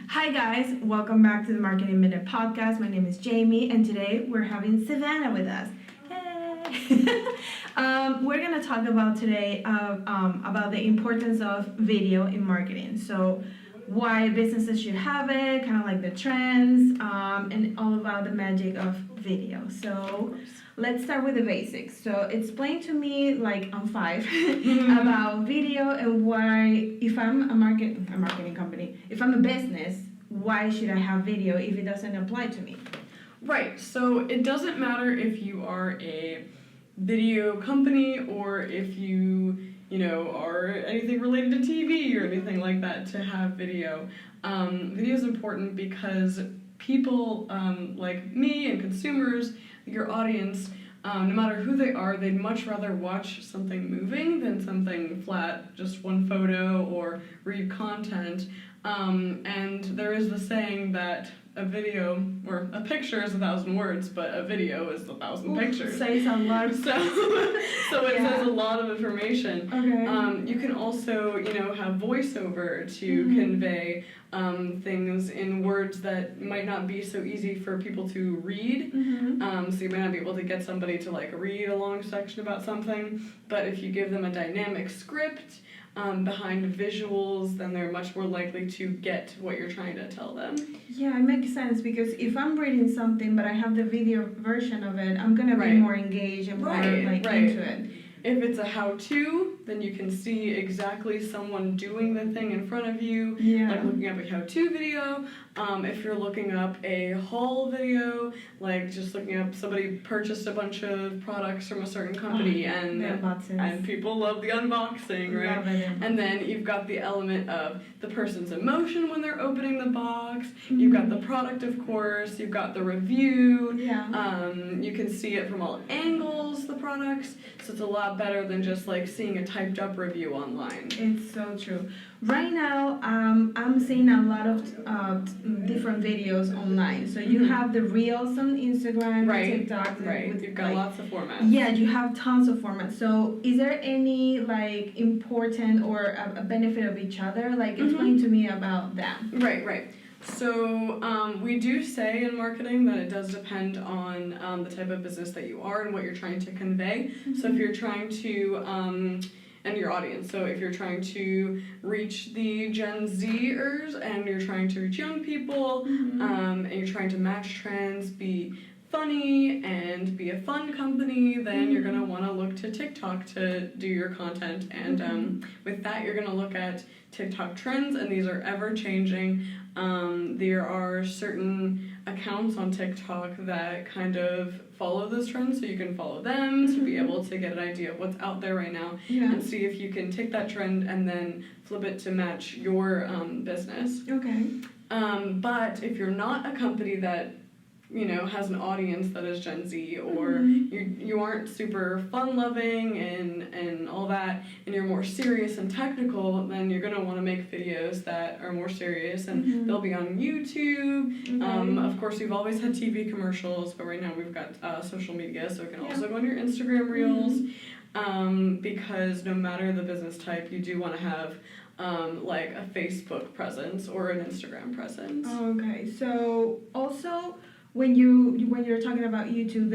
Hi guys, welcome back to the Marketing Minute Podcast. My name is Jamie, and today we're having Savannah with us. Hey! We're gonna talk about today about the importance of video in marketing. So, why businesses should have it, kind of like the trends, and all about the magic of video. So, let's start with the basics. So, explain to me, like on 5, about video and why, if I'm a marketing company, if I'm a business, why should I have video if it doesn't apply to me? Right, so it doesn't matter if you are a video company or if you are anything related to TV or anything like that to have video. Video is important because people like me and consumers, your audience, no matter who they are, they'd much rather watch something moving than something flat, just one photo or read content. And there is the saying that a video or a picture is 1,000 words, but a video is 1,000 pictures. Says a lot. So it says a lot of information. Okay. You can also, have voiceover to convey things in words that might not be so easy for people to read. So you might not be able to get somebody to read a long section about something, but if you give them a dynamic script behind visuals, then they're much more likely to get what you're trying to tell them. Yeah, it makes sense because if I'm reading something but I have the video version of it, I'm gonna be more engaged and more into it. If it's a how-to, then you can see exactly someone doing the thing in front of you, like looking up a how-to video. If you're looking up a haul video, like just looking up somebody purchased a bunch of products from a certain company and people love the unboxing, right? Love it. And then you've got the element of the person's emotion when they're opening the box. You've got the product, of course. You've got the review. You can see it from all angles, the products. So it's a lot better than just seeing a typed up review online. It's so true. Right now, I'm seeing a lot of different videos online. So you have the Reels on Instagram, TikTok. You've got lots of formats. Yeah, you have tons of formats. So is there any important or a benefit of each other? Explain to me about that. Right. So we do say in marketing that it does depend on the type of business that you are and what you're trying to convey. So if you're trying to, and your audience, so if you're trying to reach the Gen Zers and you're trying to reach young people, and you're trying to match trends, be funny and be a fun company, then you're going to want to look to TikTok to do your content. And with that, you're going to look at TikTok trends, and these are ever changing. There are certain accounts on TikTok that kind of follow those trends, so you can follow them to be able to get an idea of what's out there right now and see if you can take that trend and then flip it to match your business. Okay. But if you're not a company that has an audience that is Gen Z, or you aren't super fun-loving and all that, and you're more serious and technical, then you're going to want to make videos that are more serious, and they'll be on YouTube. Of course, we've always had TV commercials, but right now we've got social media, so it can also go on your Instagram Reels, because no matter the business type, you do want to have a Facebook presence or an Instagram presence. Okay, so also when you're talking about YouTube,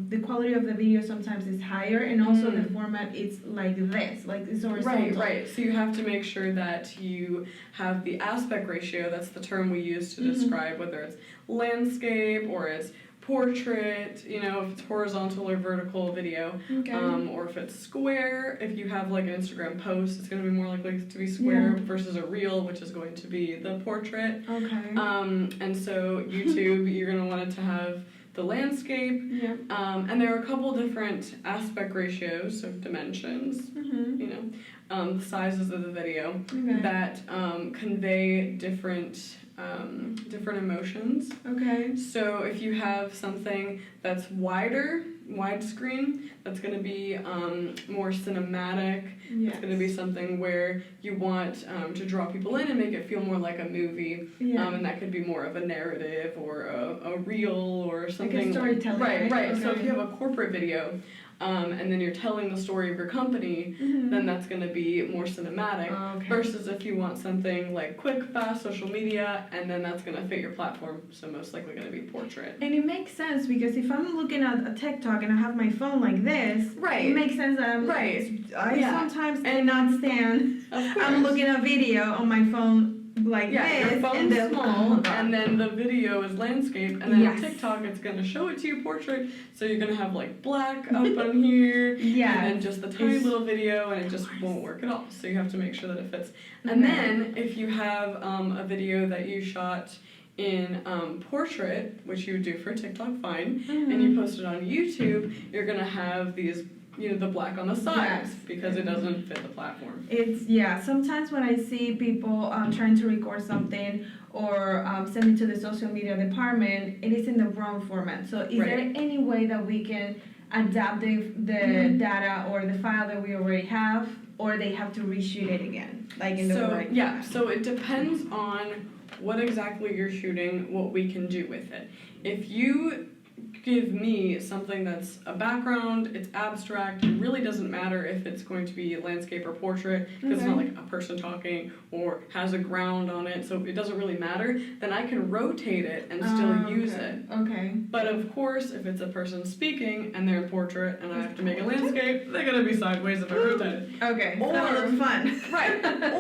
the quality of the video sometimes is higher, and also the format is like this, it's horizontal. Right. So you have to make sure that you have the aspect ratio. That's the term we use to describe whether it's landscape or it's portrait, if it's horizontal or vertical video, or if it's square. If you have an Instagram post, it's going to be more likely to be square versus a reel, which is going to be the portrait. Okay. And so YouTube, you're going to want it to have the landscape. And there are a couple different aspect ratios, so dimensions, the sizes of the video that convey different emotions. Okay. So if you have something that's widescreen, that's going to be more cinematic. It's going to be something where you want to draw people in and make it feel more like a movie. And that could be more of a narrative or a reel or something. Like a storytelling. Right. Okay. So if you have a corporate video, and then you're telling the story of your company, then that's going to be more cinematic. Versus if you want something like quick, fast, social media, and then that's going to fit your platform, so most likely going to be portrait. And it makes sense because if I'm looking at a TikTok and I have my phone like this, it makes sense that I sometimes cannot stand. I'm looking at video on my phone like this, your phone's and small, and then the video is landscape, and then on TikTok it's gonna show it to you portrait, so you're gonna have like black up on here, and then just the tiny little video, and it just won't work at all. So you have to make sure that it fits. And then if you have a video that you shot in portrait, which you would do for TikTok, fine, and you post it on YouTube, you're gonna have these, the black on the sides because it doesn't fit the platform. Sometimes when I see people trying to record something or send it to the social media department, it is in the wrong format. So is there any way that we can adapt the data or the file that we already have, or they have to reshoot it again? So it depends on what exactly you're shooting, what we can do with it. If you give me something that's a background, it's abstract, it really doesn't matter if it's going to be landscape or portrait, because it's not like a person talking or has a ground on it, so it doesn't really matter, then I can rotate it and still use it. But of course, if it's a person speaking and they're in portrait and I have to make a landscape, they're going to be sideways if I rotate it. Or fun.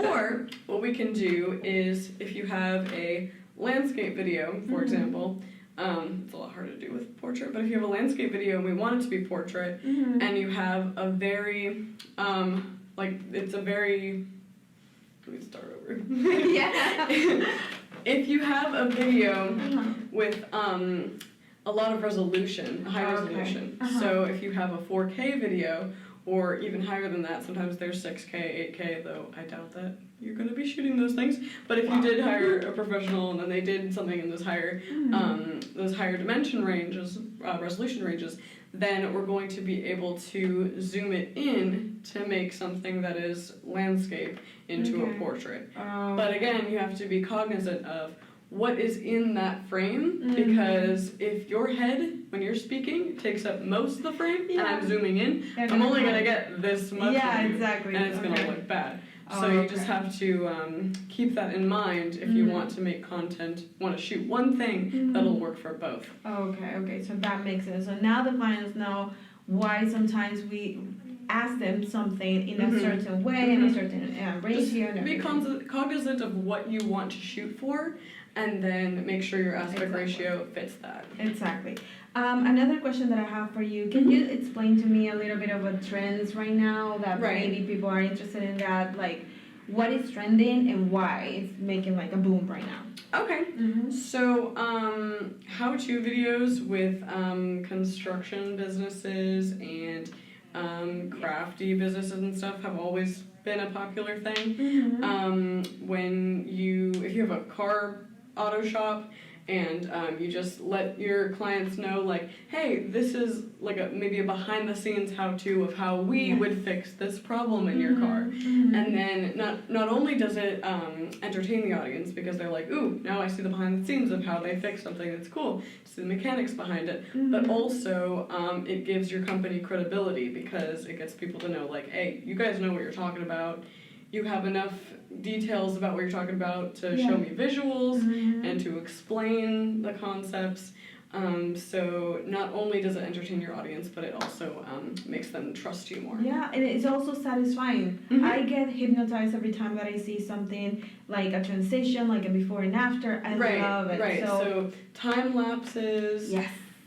Or what we can do is, if you have a landscape video, for example, it's a lot harder to do with portrait, but if you have a landscape video and we want it to be portrait, and you have a very, let me start over. If you have a video with a lot of resolution, a high resolution, so if you have a 4K video, or even higher than that, sometimes there's 6K, 8K, though I doubt that you're going to be shooting those things. But if you did hire a professional and then they did something in those higher dimension ranges, resolution ranges, then we're going to be able to zoom it in to make something that is landscape into a portrait. But again, you have to be cognizant of what is in that frame, because if your head, when you're speaking, takes up most of the frame, and I'm zooming in, I'm only going to get this much of you, and it's going to look bad. So you just have to keep that in mind if you want to make content, want to shoot one thing that'll work for both. Okay, so that makes sense. So now the clients know why sometimes we ask them something in a certain way, in a certain ratio. Just be cognizant of what you want to shoot for, and then make sure your aspect ratio fits that. Exactly. Another question that I have for you, can you explain to me a little bit of what trends right now that maybe people are interested in, that, like what is trending and why it's making like a boom right now? Okay. So how-to videos with construction businesses and crafty businesses and stuff have always been a popular thing. If you have a car auto shop and you just let your clients know, like, hey, this is like maybe a behind the scenes how-to of how we would fix this problem in your car. And then not only does it entertain the audience, because they're like, ooh, now I see the behind the scenes of how they fix something that's cool, see the mechanics behind it, but also it gives your company credibility, because it gets people to know, like, hey, you guys know what you're talking about. You have enough details about what you're talking about to show me visuals and to explain the concepts. So not only does it entertain your audience, but it also makes them trust you more. Yeah, and it's also satisfying. I get hypnotized every time that I see something like a transition, like a before and after. I love it. So time lapses,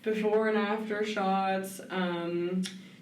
before and after shots,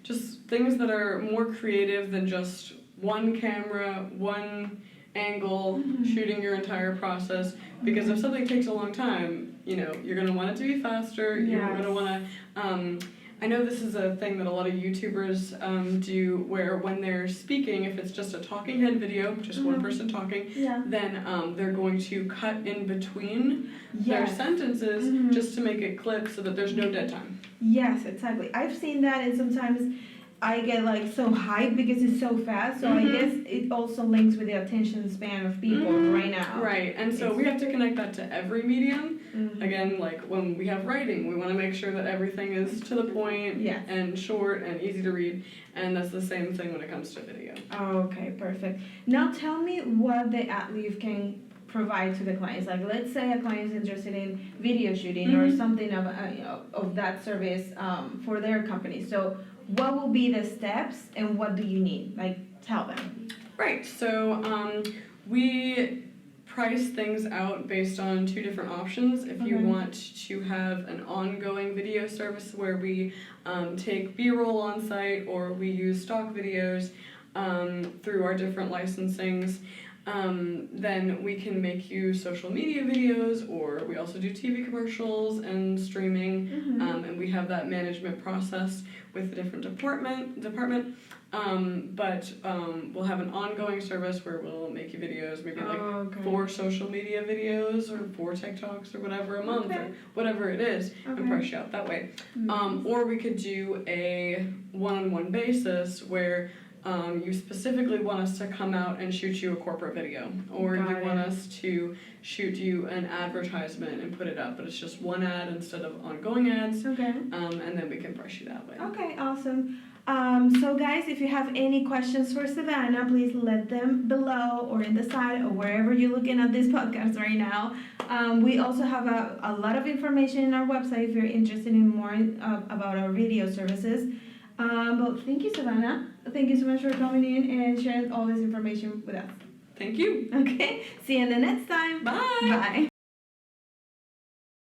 just things that are more creative than just one camera, one angle, shooting your entire process. Because if something takes a long time, you're going to want it to be faster. You're going to want to... I know this is a thing that a lot of YouTubers do, where when they're speaking, if it's just a talking head video, just one person talking, then they're going to cut in between their sentences just to make it clip so that there's no dead time. Yes, exactly. I've seen that, and sometimes I get like so hyped because it's so fast. So I guess it also links with the attention span of people right now. Right, and so we have to connect that to every medium. Again, like when we have writing, we want to make sure that everything is to the point and short and easy to read, and that's the same thing when it comes to video. Okay, perfect. Now tell me what the Adleaf can provide to the clients. Like, let's say a client is interested in video shooting or something of that service for their company. So what will be the steps and what do you need? Like, tell them. Right, so we price things out based on two different options. If you want to have an ongoing video service where we take B-roll on site or we use stock videos through our different licensings, then we can make you social media videos, or we also do TV commercials and streaming, and we have that management process with the different department. But we'll have an ongoing service where we'll make you videos, maybe like 4 social media videos or 4 TikToks or whatever a month or whatever it is, and price you out that way. Or we could do a one-on-one basis where you specifically want us to come out and shoot you a corporate video, or you want us to shoot you an advertisement and put it up, but it's just one ad instead of ongoing ads. And then we can price you that way. Okay, awesome. So guys, if you have any questions for Savannah, please let them below or in the side or wherever you're looking at this podcast right now. We also have a lot of information in our website if you're interested in more about our video services. But thank you, Savannah. Thank you so much for coming in and sharing all this information with us. Thank you. Okay, see you in the next time. Bye. Bye.